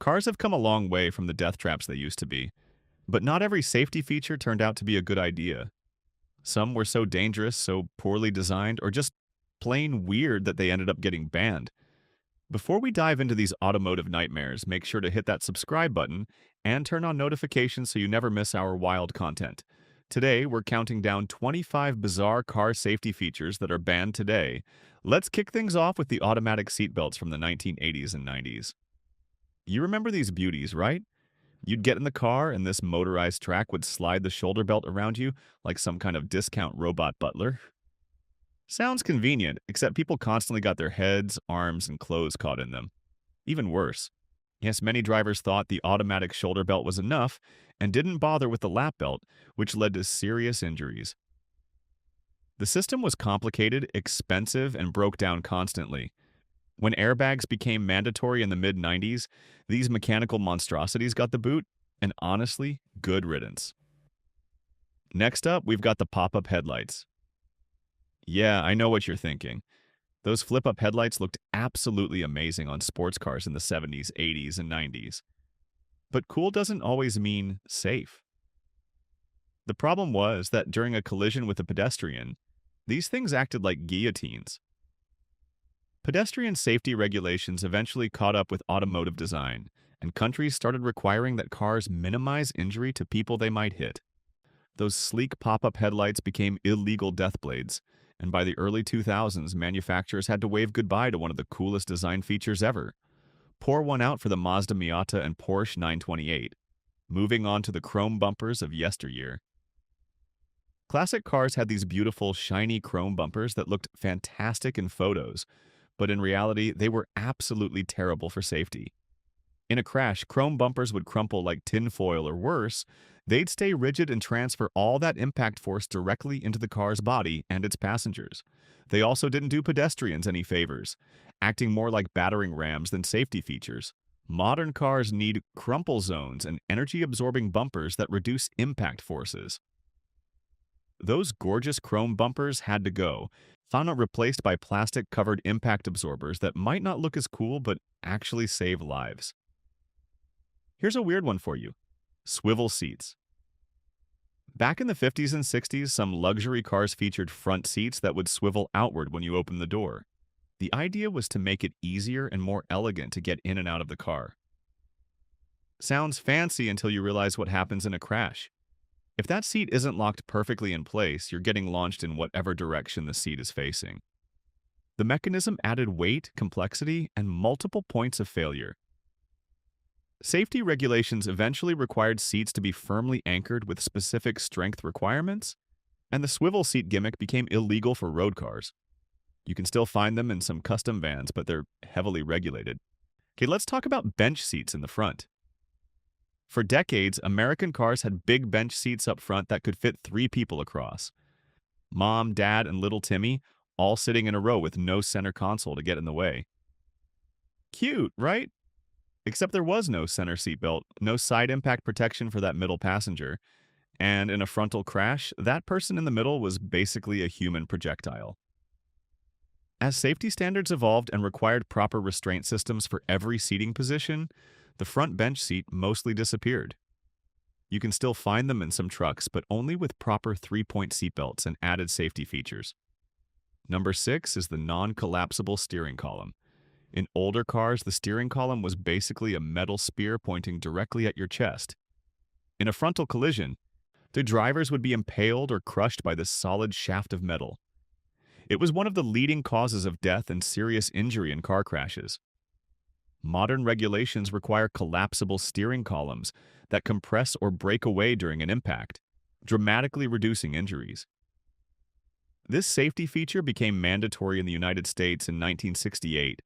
Cars have come a long way from the death traps they used to be, but not every safety feature turned out to be a good idea. Some were so dangerous, so poorly designed, or just plain weird that they ended up getting banned. Before we dive into these automotive nightmares, make sure to hit that subscribe button and turn on notifications so you never miss our wild content. Today, we're counting down 25 bizarre car safety features that are banned today. Let's kick things off with the automatic seatbelts from the 1980s and 90s. You remember these beauties, right? You'd get in the car and this motorized track would slide the shoulder belt around you like some kind of discount robot butler. Sounds convenient, except people constantly got their heads, arms, and clothes caught in them. Even worse. Yes, many drivers thought the automatic shoulder belt was enough and didn't bother with the lap belt, which led to serious injuries. The system was complicated, expensive, and broke down constantly. When airbags became mandatory in the mid 90s, these mechanical monstrosities got the boot, and honestly, good riddance. Next up, we've got the pop up headlights. Yeah, I know what you're thinking. Those flip up headlights looked absolutely amazing on sports cars in the 70s, 80s, and 90s. But cool doesn't always mean safe. The problem was that during a collision with a pedestrian, these things acted like guillotines. Pedestrian safety regulations eventually caught up with automotive design, and countries started requiring that cars minimize injury to people they might hit. Those sleek pop-up headlights became illegal death blades, and by the early 2000s, manufacturers had to wave goodbye to one of the coolest design features ever. Pour one out for the Mazda Miata and Porsche 928, moving on to the chrome bumpers of yesteryear. Classic cars had these beautiful, shiny chrome bumpers that looked fantastic in photos, but in reality, they were absolutely terrible for safety. In a crash, chrome bumpers would crumple like tinfoil or worse. They'd stay rigid and transfer all that impact force directly into the car's body and its passengers. They also didn't do pedestrians any favors, acting more like battering rams than safety features. Modern cars need crumple zones and energy-absorbing bumpers that reduce impact forces. Those gorgeous chrome bumpers had to go, found out replaced by plastic-covered impact absorbers that might not look as cool but actually save lives. Here's a weird one for you. Swivel seats. Back in the 50s and 60s, some luxury cars featured front seats that would swivel outward when you opened the door. The idea was to make it easier and more elegant to get in and out of the car. Sounds fancy until you realize what happens in a crash. If that seat isn't locked perfectly in place, you're getting launched in whatever direction the seat is facing. The mechanism added weight, complexity, and multiple points of failure. Safety regulations eventually required seats to be firmly anchored with specific strength requirements, and the swivel seat gimmick became illegal for road cars. You can still find them in some custom vans, but they're heavily regulated. Okay, let's talk about bench seats in the front. For decades, American cars had big bench seats up front that could fit 3 people across. Mom, Dad, and little Timmy, all sitting in a row with no center console to get in the way. Cute, right? Except there was no center seatbelt, no side impact protection for that middle passenger, and in a frontal crash, that person in the middle was basically a human projectile. As safety standards evolved and required proper restraint systems for every seating position, the front bench seat mostly disappeared. You can still find them in some trucks, but only with proper 3-point seatbelts and added safety features. Number 6 is the non-collapsible steering column. In older cars, the steering column was basically a metal spear pointing directly at your chest. In a frontal collision, the drivers would be impaled or crushed by this solid shaft of metal. It was one of the leading causes of death and serious injury in car crashes. Modern regulations require collapsible steering columns that compress or break away during an impact, dramatically reducing injuries. This safety feature became mandatory in the United States in 1968,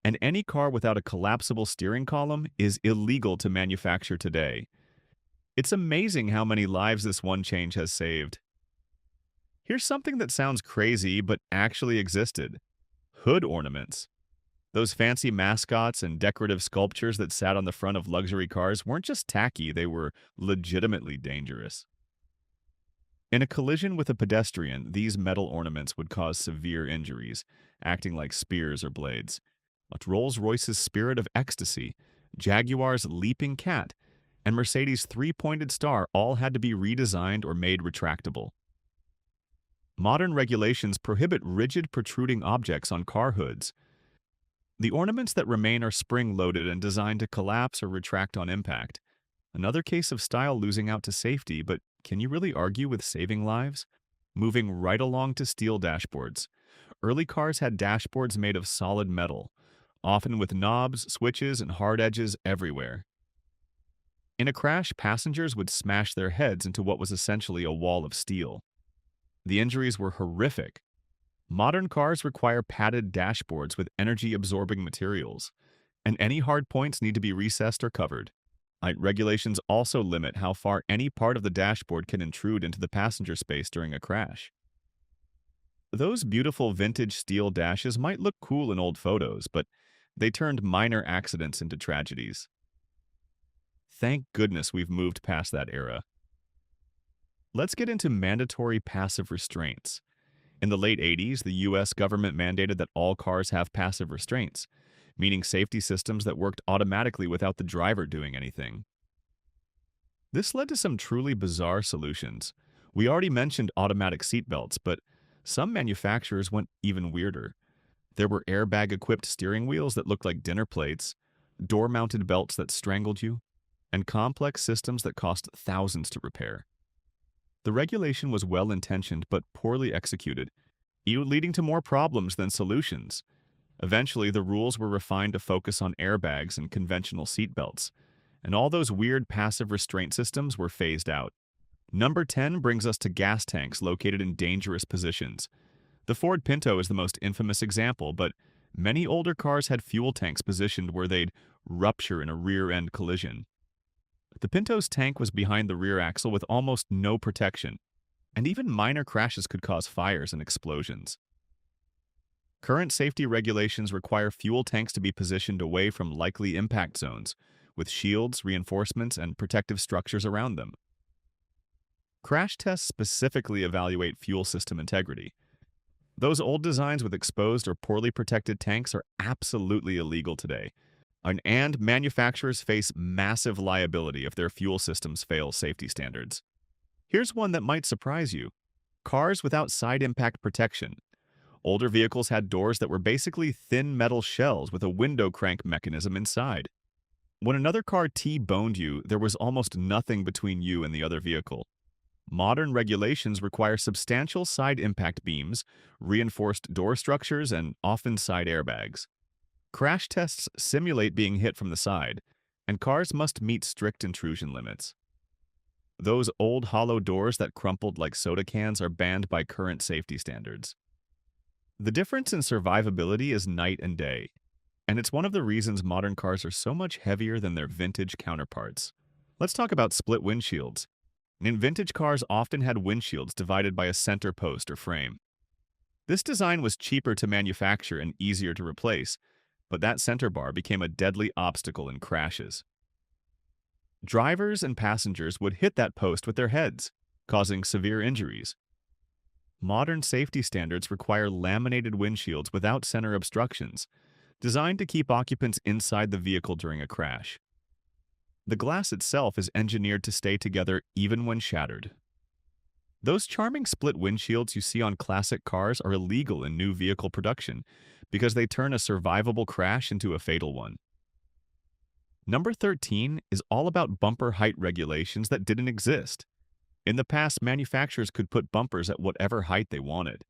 and any car without a collapsible steering column is illegal to manufacture today. It's amazing how many lives this one change has saved. Here's something that sounds crazy but actually existed. Hood ornaments. Those fancy mascots and decorative sculptures that sat on the front of luxury cars weren't just tacky, they were legitimately dangerous. In a collision with a pedestrian, these metal ornaments would cause severe injuries, acting like spears or blades. But Rolls-Royce's Spirit of Ecstasy, Jaguar's Leaping Cat, and Mercedes' three-pointed star all had to be redesigned or made retractable. Modern regulations prohibit rigid protruding objects on car hoods. The ornaments that remain are spring-loaded and designed to collapse or retract on impact. Another case of style losing out to safety, but can you really argue with saving lives? Moving right along to steel dashboards. Early cars had dashboards made of solid metal, often with knobs, switches, and hard edges everywhere. In a crash, passengers would smash their heads into what was essentially a wall of steel. The injuries were horrific. Modern cars require padded dashboards with energy-absorbing materials, and any hard points need to be recessed or covered. Regulations also limit how far any part of the dashboard can intrude into the passenger space during a crash. Those beautiful vintage steel dashes might look cool in old photos, but they turned minor accidents into tragedies. Thank goodness we've moved past that era. Let's get into mandatory passive restraints. In the late 80s, the US government mandated that all cars have passive restraints, meaning safety systems that worked automatically without the driver doing anything. This led to some truly bizarre solutions. We already mentioned automatic seatbelts, but some manufacturers went even weirder. There were airbag-equipped steering wheels that looked like dinner plates, door-mounted belts that strangled you, and complex systems that cost thousands to repair. The regulation was well-intentioned but poorly executed, leading to more problems than solutions. Eventually, the rules were refined to focus on airbags and conventional seatbelts, and all those weird passive restraint systems were phased out. Number 10 brings us to gas tanks located in dangerous positions. The Ford Pinto is the most infamous example, but many older cars had fuel tanks positioned where they'd rupture in a rear-end collision. The Pinto's tank was behind the rear axle with almost no protection, and even minor crashes could cause fires and explosions. Current safety regulations require fuel tanks to be positioned away from likely impact zones, with shields, reinforcements, and protective structures around them. Crash tests specifically evaluate fuel system integrity. Those old designs with exposed or poorly protected tanks are absolutely illegal today, and manufacturers face massive liability if their fuel systems fail safety standards. Here's one that might surprise you. Cars without side impact protection. Older vehicles had doors that were basically thin metal shells with a window crank mechanism inside. When another car T-boned you, there was almost nothing between you and the other vehicle. Modern regulations require substantial side impact beams, reinforced door structures, and often side airbags. Crash tests simulate being hit from the side, and cars must meet strict intrusion limits. Those old hollow doors that crumpled like soda cans are banned by current safety standards. The difference in survivability is night and day, and it's one of the reasons modern cars are so much heavier than their vintage counterparts. Let's talk about split windshields. In vintage cars often had windshields divided by a center post or frame. This design was cheaper to manufacture and easier to replace, but that center bar became a deadly obstacle in crashes. Drivers and passengers would hit that post with their heads, causing severe injuries. Modern safety standards require laminated windshields without center obstructions, designed to keep occupants inside the vehicle during a crash. The glass itself is engineered to stay together even when shattered. Those charming split windshields you see on classic cars are illegal in new vehicle production because they turn a survivable crash into a fatal one. Number 13 is all about bumper height regulations that didn't exist. In the past, manufacturers could put bumpers at whatever height they wanted.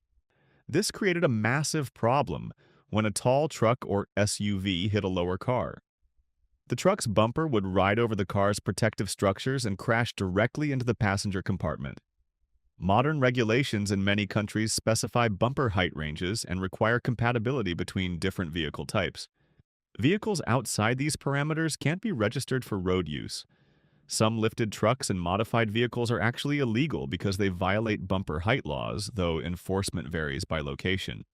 This created a massive problem when a tall truck or SUV hit a lower car. The truck's bumper would ride over the car's protective structures and crash directly into the passenger compartment. Modern regulations in many countries specify bumper height ranges and require compatibility between different vehicle types. Vehicles outside these parameters can't be registered for road use. Some lifted trucks and modified vehicles are actually illegal because they violate bumper height laws, though enforcement varies by location.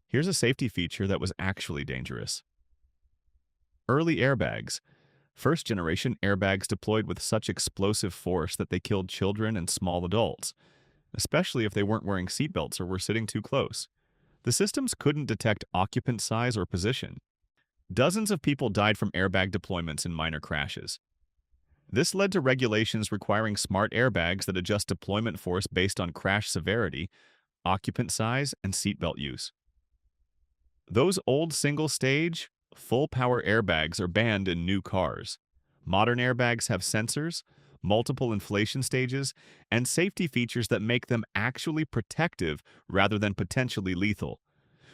Here's a safety feature that was actually dangerous. Early airbags. First-generation airbags deployed with such explosive force that they killed children and small adults, especially if they weren't wearing seatbelts or were sitting too close. The systems couldn't detect occupant size or position. Dozens of people died from airbag deployments in minor crashes. This led to regulations requiring smart airbags that adjust deployment force based on crash severity, occupant size, and seatbelt use. Those old single-stage, full-power airbags are banned in new cars. Modern airbags have sensors, multiple inflation stages, and safety features that make them actually protective rather than potentially lethal.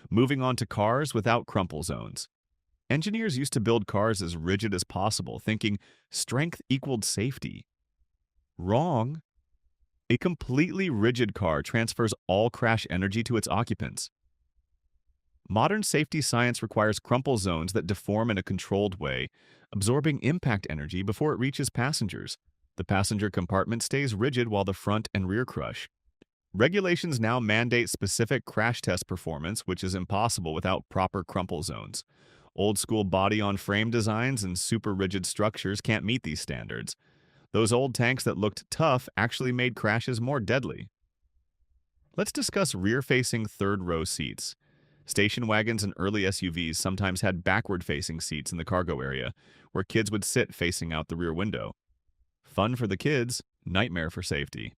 Moving on to cars without crumple zones. Engineers used to build cars as rigid as possible, thinking strength equaled safety. Wrong. A completely rigid car transfers all crash energy to its occupants. Modern safety science requires crumple zones that deform in a controlled way, absorbing impact energy before it reaches passengers. The passenger compartment stays rigid while the front and rear crush. Regulations now mandate specific crash test performance, which is impossible without proper crumple zones. Old-school body-on-frame designs and super-rigid structures can't meet these standards. Those old tanks that looked tough actually made crashes more deadly. Let's discuss rear-facing third-row seats. Station wagons and early SUVs sometimes had backward-facing seats in the cargo area, where kids would sit facing out the rear window. Fun for the kids, nightmare for safety.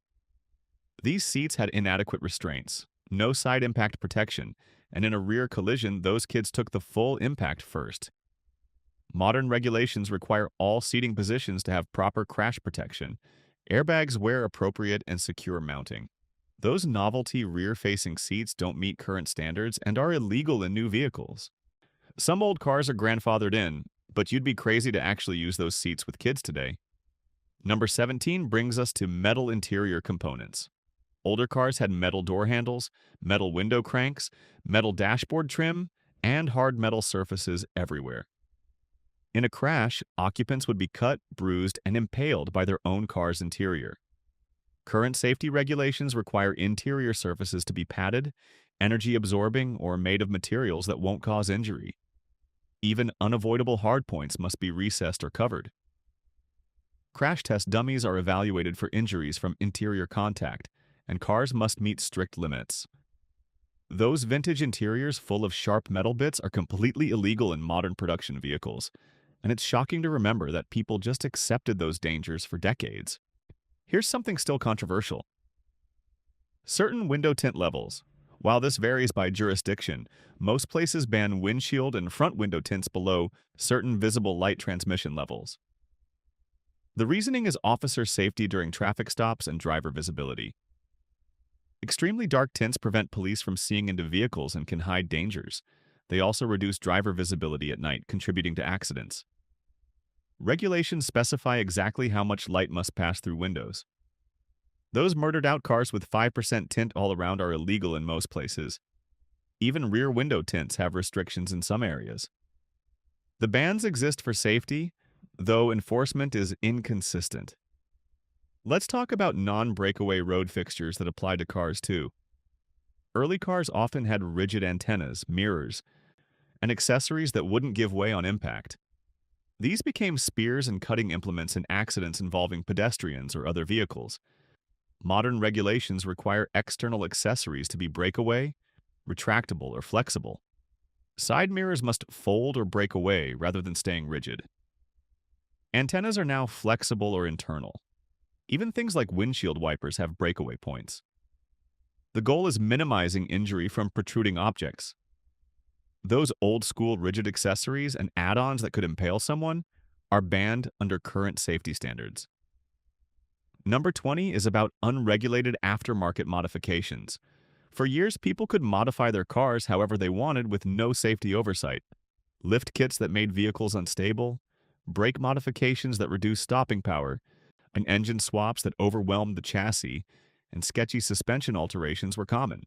These seats had inadequate restraints, no side impact protection, and in a rear collision, those kids took the full impact first. Modern regulations require all seating positions to have proper crash protection, airbags where appropriate, and secure mounting. Those novelty rear-facing seats don't meet current standards and are illegal in new vehicles. Some old cars are grandfathered in, but you'd be crazy to actually use those seats with kids today. Number 17 brings us to metal interior components. Older cars had metal door handles, metal window cranks, metal dashboard trim, and hard metal surfaces everywhere. In a crash, occupants would be cut, bruised, and impaled by their own car's interior. Current safety regulations require interior surfaces to be padded, energy-absorbing, or made of materials that won't cause injury. Even unavoidable hardpoints must be recessed or covered. Crash test dummies are evaluated for injuries from interior contact, and cars must meet strict limits. Those vintage interiors full of sharp metal bits are completely illegal in modern production vehicles, and it's shocking to remember that people just accepted those dangers for decades. Here's something still controversial. Certain window tint levels. While this varies by jurisdiction, most places ban windshield and front window tints below certain visible light transmission levels. The reasoning is officer safety during traffic stops and driver visibility. Extremely dark tints prevent police from seeing into vehicles and can hide dangers. They also reduce driver visibility at night, contributing to accidents. Regulations specify exactly how much light must pass through windows. Those murdered-out cars with 5% tint all around are illegal in most places. Even rear window tints have restrictions in some areas. The bans exist for safety, though enforcement is inconsistent. Let's talk about non-breakaway road fixtures that apply to cars too. Early cars often had rigid antennas, mirrors, and accessories that wouldn't give way on impact. These became spears and cutting implements in accidents involving pedestrians or other vehicles. Modern regulations require external accessories to be breakaway, retractable, or flexible. Side mirrors must fold or break away rather than staying rigid. Antennas are now flexible or internal. Even things like windshield wipers have breakaway points. The goal is minimizing injury from protruding objects. Those old-school rigid accessories and add-ons that could impale someone are banned under current safety standards. Number 20 is about unregulated aftermarket modifications. For years, people could modify their cars however they wanted with no safety oversight. Lift kits that made vehicles unstable, brake modifications that reduced stopping power, and engine swaps that overwhelmed the chassis, and sketchy suspension alterations were common.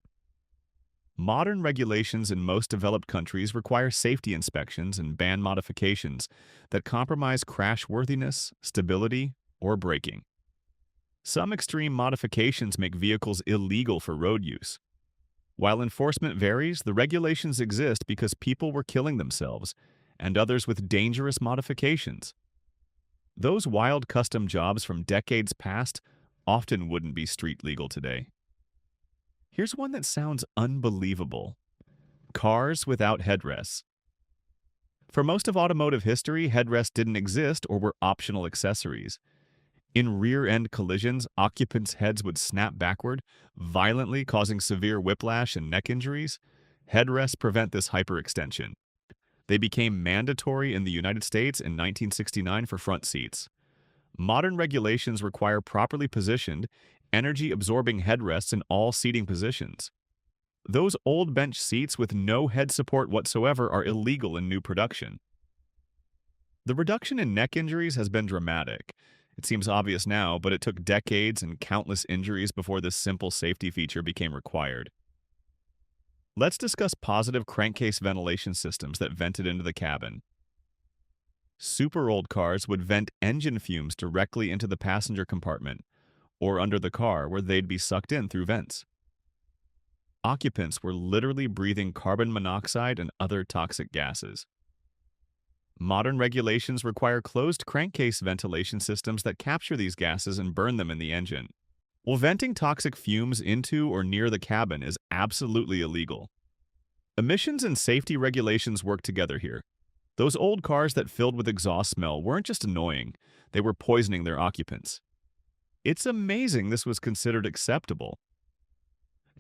Modern regulations in most developed countries require safety inspections and ban modifications that compromise crashworthiness, stability, or braking. Some extreme modifications make vehicles illegal for road use. While enforcement varies, the regulations exist because people were killing themselves, and others with dangerous modifications. Those wild custom jobs from decades past often wouldn't be street legal today. Here's one that sounds unbelievable. Cars without headrests. For most of automotive history, headrests didn't exist or were optional accessories. In rear-end collisions, occupants' heads would snap backward, violently causing severe whiplash and neck injuries. Headrests prevent this hyperextension. They became mandatory in the United States in 1969 for front seats. Modern regulations require properly positioned, energy-absorbing headrests in all seating positions. Those old bench seats with no head support whatsoever are illegal in new production. The reduction in neck injuries has been dramatic. It seems obvious now, but it took decades and countless injuries before this simple safety feature became required. Let's discuss positive crankcase ventilation systems that vented into the cabin. Super old cars would vent engine fumes directly into the passenger compartment, or under the car where they'd be sucked in through vents. Occupants were literally breathing carbon monoxide and other toxic gases. Modern regulations require closed crankcase ventilation systems that capture these gases and burn them in the engine. Well, venting toxic fumes into or near the cabin is absolutely illegal. Emissions and safety regulations work together here. Those old cars that filled with exhaust smell weren't just annoying, they were poisoning their occupants. It's amazing this was considered acceptable.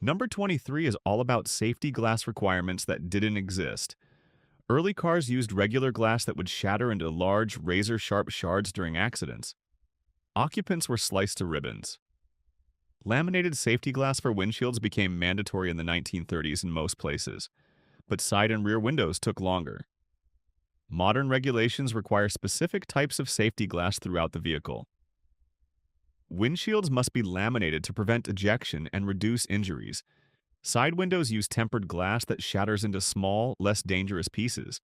Number 23 is all about safety glass requirements that didn't exist. Early cars used regular glass that would shatter into large, razor-sharp shards during accidents. Occupants were sliced to ribbons. Laminated safety glass for windshields became mandatory in the 1930s in most places, but side and rear windows took longer. Modern regulations require specific types of safety glass throughout the vehicle. Windshields must be laminated to prevent ejection and reduce injuries. Side windows use tempered glass that shatters into small, less dangerous pieces.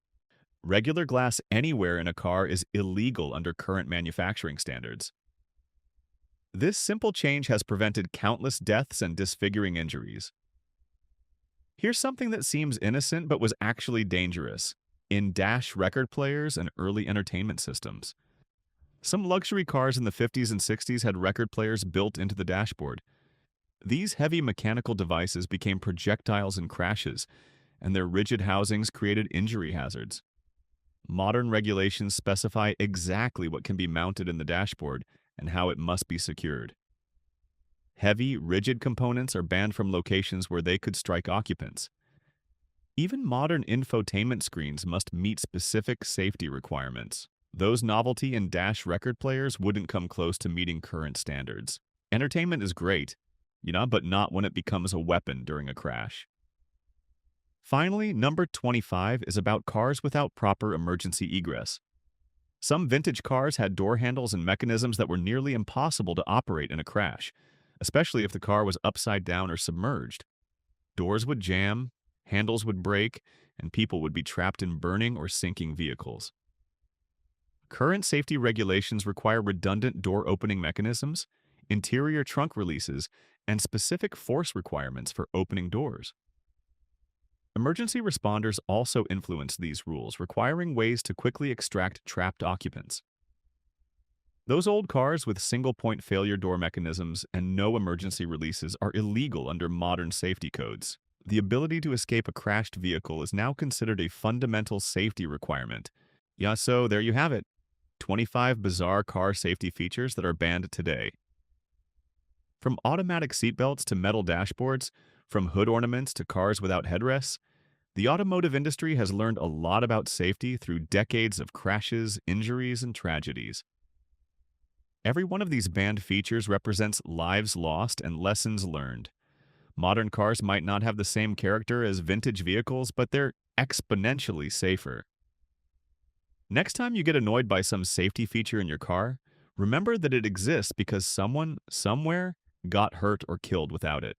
Regular glass anywhere in a car is illegal under current manufacturing standards. This simple change has prevented countless deaths and disfiguring injuries. Here's something that seems innocent but was actually dangerous: in-dash record players and early entertainment systems. Some luxury cars in the 50s and 60s had record players built into the dashboard. These heavy mechanical devices became projectiles in crashes, and their rigid housings created injury hazards. Modern regulations specify exactly what can be mounted in the dashboard and how it must be secured. Heavy, rigid components are banned from locations where they could strike occupants. Even modern infotainment screens must meet specific safety requirements. Those novelty and dash record players wouldn't come close to meeting current standards. Entertainment is great, but not when it becomes a weapon during a crash. Finally, number 25 is about cars without proper emergency egress. Some vintage cars had door handles and mechanisms that were nearly impossible to operate in a crash, especially if the car was upside down or submerged. Doors would jam, handles would break, and people would be trapped in burning or sinking vehicles. Current safety regulations require redundant door opening mechanisms, interior trunk releases, and specific force requirements for opening doors. Emergency responders also influence these rules, requiring ways to quickly extract trapped occupants. Those old cars with single-point failure door mechanisms and no emergency releases are illegal under modern safety codes. The ability to escape a crashed vehicle is now considered a fundamental safety requirement. Yeah, so there you have it. 25 bizarre car safety features that are banned today. From automatic seatbelts to metal dashboards, from hood ornaments to cars without headrests, the automotive industry has learned a lot about safety through decades of crashes, injuries, and tragedies. Every one of these banned features represents lives lost and lessons learned. Modern cars might not have the same character as vintage vehicles, but they're exponentially safer. Next time you get annoyed by some safety feature in your car, remember that it exists because someone, somewhere, got hurt or killed without it.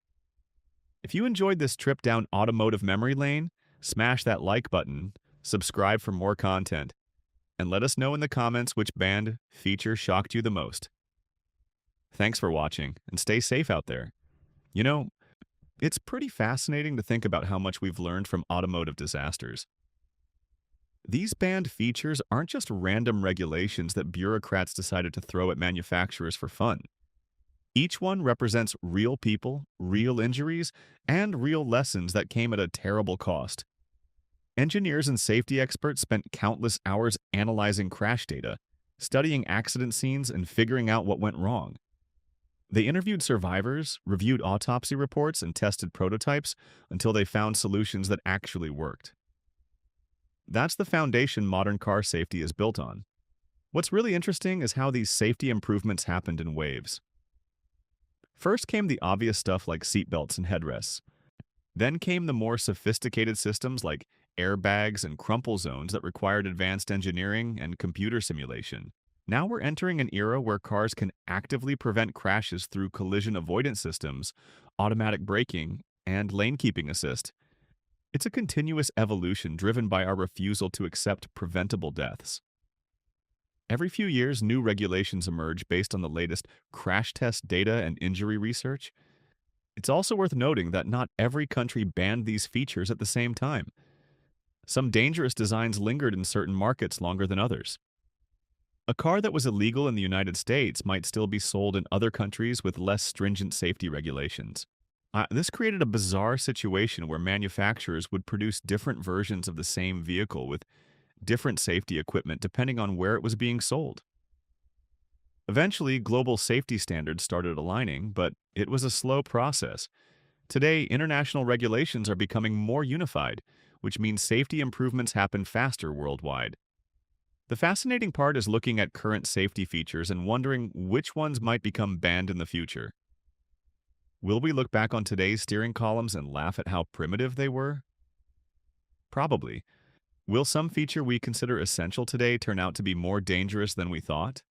If you enjoyed this trip down automotive memory lane, smash that like button, subscribe for more content, and let us know in the comments which banned feature shocked you the most. Thanks for watching, and stay safe out there. It's pretty fascinating to think about how much we've learned from automotive disasters. These banned features aren't just random regulations that bureaucrats decided to throw at manufacturers for fun. Each one represents real people, real injuries, and real lessons that came at a terrible cost. Engineers and safety experts spent countless hours analyzing crash data, studying accident scenes, and figuring out what went wrong. They interviewed survivors, reviewed autopsy reports, and tested prototypes until they found solutions that actually worked. That's the foundation modern car safety is built on. What's really interesting is how these safety improvements happened in waves. First came the obvious stuff like seatbelts and headrests. Then came the more sophisticated systems like airbags and crumple zones that required advanced engineering and computer simulation. Now we're entering an era where cars can actively prevent crashes through collision avoidance systems, automatic braking, and lane keeping assist. It's a continuous evolution driven by our refusal to accept preventable deaths. Every few years, new regulations emerge based on the latest crash test data and injury research. It's also worth noting that not every country banned these features at the same time. Some dangerous designs lingered in certain markets longer than others. A car that was illegal in the United States might still be sold in other countries with less stringent safety regulations. This created a bizarre situation where manufacturers would produce different versions of the same vehicle with different safety equipment depending on where it was being sold. Eventually, global safety standards started aligning, but it was a slow process. Today, international regulations are becoming more unified, which means safety improvements happen faster worldwide. The fascinating part is looking at current safety features and wondering which ones might become banned in the future. Will we look back on today's steering columns and laugh at how primitive they were? Probably. Will some feature we consider essential today turn out to be more dangerous than we thought?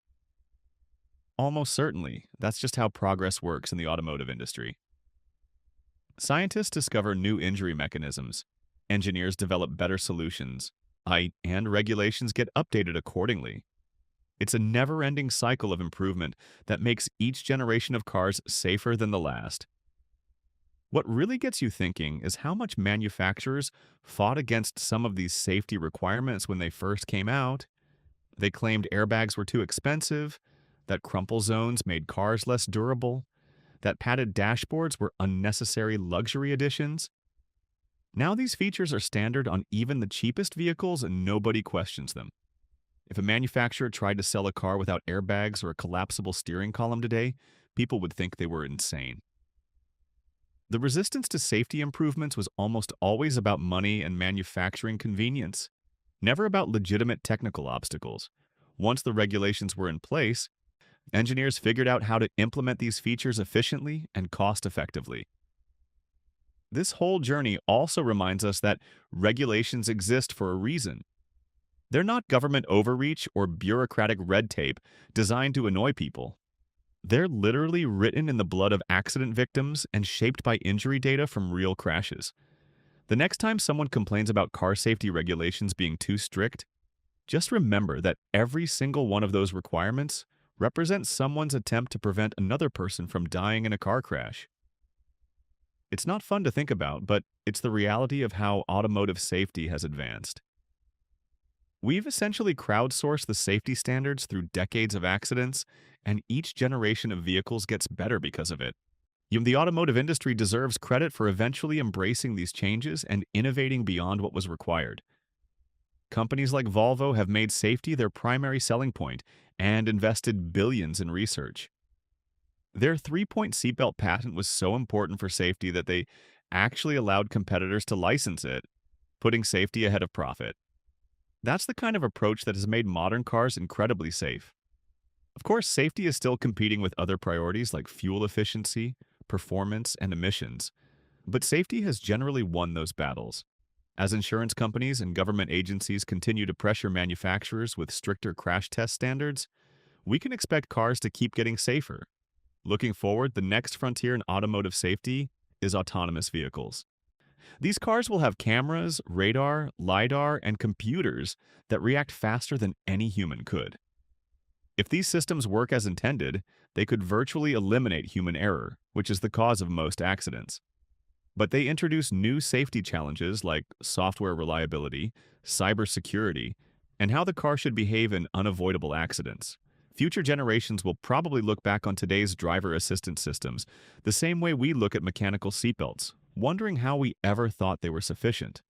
Almost certainly. That's just how progress works in the automotive industry. Scientists discover new injury mechanisms. Engineers develop better solutions. And regulations get updated accordingly. It's a never-ending cycle of improvement that makes each generation of cars safer than the last. What really gets you thinking is how much manufacturers fought against some of these safety requirements when they first came out. They claimed airbags were too expensive, that crumple zones made cars less durable, that padded dashboards were unnecessary luxury additions. Now these features are standard on even the cheapest vehicles and nobody questions them. If a manufacturer tried to sell a car without airbags or a collapsible steering column today, people would think they were insane. The resistance to safety improvements was almost always about money and manufacturing convenience, never about legitimate technical obstacles. Once the regulations were in place, engineers figured out how to implement these features efficiently and cost-effectively. This whole journey also reminds us that regulations exist for a reason. They're not government overreach or bureaucratic red tape designed to annoy people. They're literally written in the blood of accident victims and shaped by injury data from real crashes. The next time someone complains about car safety regulations being too strict, just remember that every single one of those requirements represents someone's attempt to prevent another person from dying in a car crash. It's not fun to think about, but it's the reality of how automotive safety has advanced. We've essentially crowdsourced the safety standards through decades of accidents, and each generation of vehicles gets better because of it. The automotive industry deserves credit for eventually embracing these changes and innovating beyond what was required. Companies like Volvo have made safety their primary selling point and invested billions in research. Their 3-point seatbelt patent was so important for safety that they actually allowed competitors to license it, putting safety ahead of profit. That's the kind of approach that has made modern cars incredibly safe. Of course, safety is still competing with other priorities like fuel efficiency, performance, and emissions, but safety has generally won those battles. As insurance companies and government agencies continue to pressure manufacturers with stricter crash test standards, we can expect cars to keep getting safer. Looking forward, the next frontier in automotive safety is autonomous vehicles. These cars will have cameras, radar, LiDAR, and computers that react faster than any human could. If these systems work as intended, they could virtually eliminate human error, which is the cause of most accidents. But they introduce new safety challenges like software reliability, cybersecurity, and how the car should behave in unavoidable accidents. Future generations will probably look back on today's driver assistance systems the same way we look at mechanical seatbelts, wondering how we ever thought they were sufficient.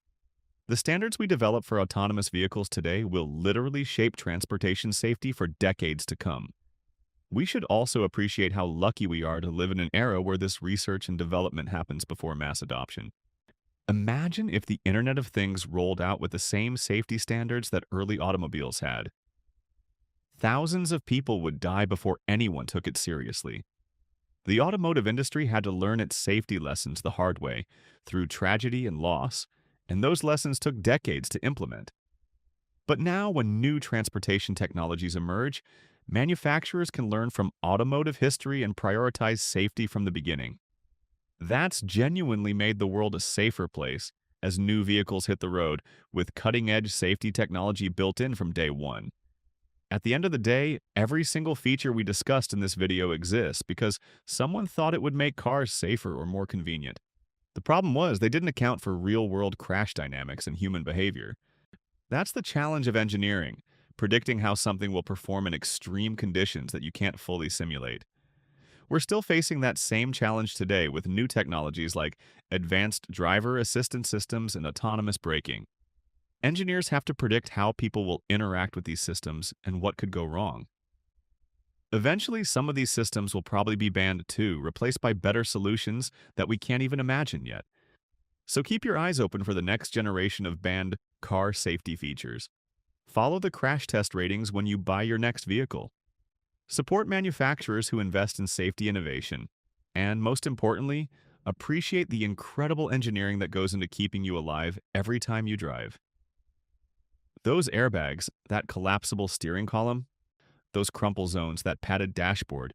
The standards we develop for autonomous vehicles today will literally shape transportation safety for decades to come. We should also appreciate how lucky we are to live in an era where this research and development happens before mass adoption. Imagine if the Internet of Things rolled out with the same safety standards that early automobiles had. Thousands of people would die before anyone took it seriously. The automotive industry had to learn its safety lessons the hard way, through tragedy and loss, and those lessons took decades to implement. But now, when new transportation technologies emerge, manufacturers can learn from automotive history and prioritize safety from the beginning. That's genuinely made the world a safer place as new vehicles hit the road with cutting-edge safety technology built in from day one. At the end of the day, every single feature we discussed in this video exists because someone thought it would make cars safer or more convenient. The problem was they didn't account for real-world crash dynamics and human behavior. That's the challenge of engineering, predicting how something will perform in extreme conditions that you can't fully simulate. We're still facing that same challenge today with new technologies like advanced driver assistance systems and autonomous braking. Engineers have to predict how people will interact with these systems and what could go wrong. Eventually, some of these systems will probably be banned too, replaced by better solutions that we can't even imagine yet. So keep your eyes open for the next generation of banned car safety features. Follow the crash test ratings when you buy your next vehicle. Support manufacturers who invest in safety innovation. And most importantly, appreciate the incredible engineering that goes into keeping you alive every time you drive. Those airbags, that collapsible steering column, those crumple zones, that padded dashboard,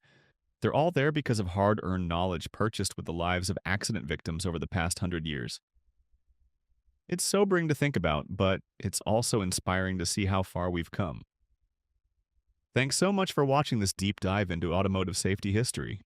they're all there because of hard-earned knowledge purchased with the lives of accident victims over the past 100 years. It's sobering to think about, but it's also inspiring to see how far we've come. Thanks so much for watching this deep dive into automotive safety history.